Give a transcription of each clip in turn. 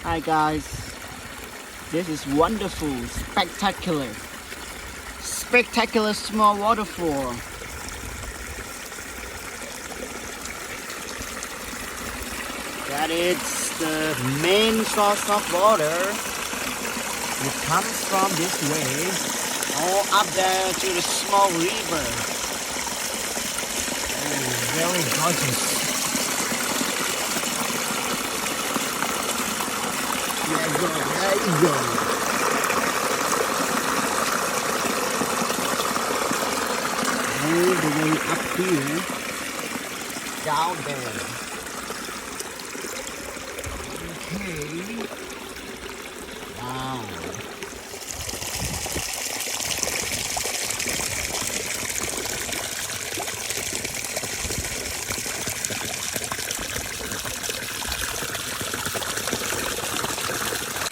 Hi guys, this is wonderful, spectacular small waterfall. That is the main source of water. It comes from this way, all up there to the small river. Oh, very gorgeous. There you go. All the way up here, down there. Okay. Wow.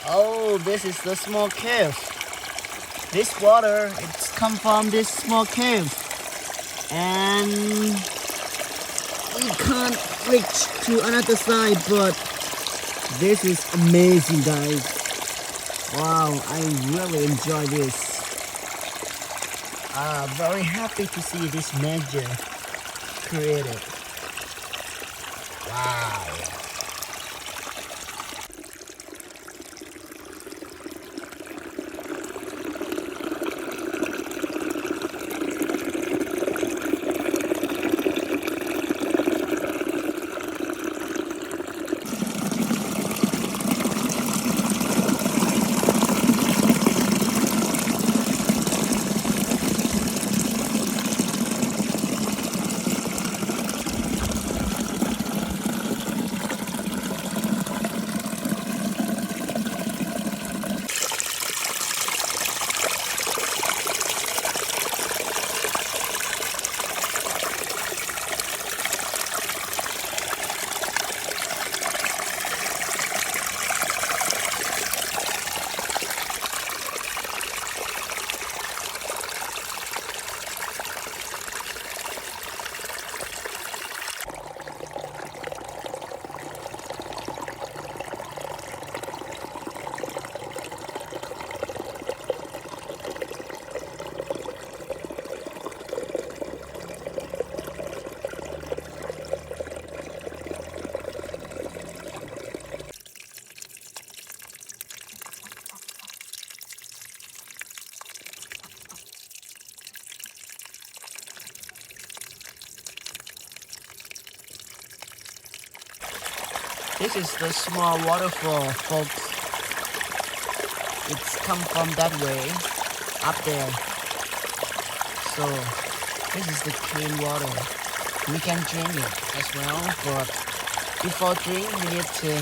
Oh, this is the small cave. This water, it's come from this small cave. And we can't reach to another side, but this is amazing, guys. Wow, I really enjoy this. Very happy to see this magic created. Wow. This is the small waterfall, folks. It's come from that way, up there. So, this is the clean water. We can drink it as well, but before drink, we need to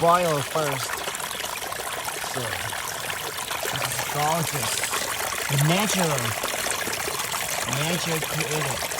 boil first. So, this is gorgeous. Natural. Nature created.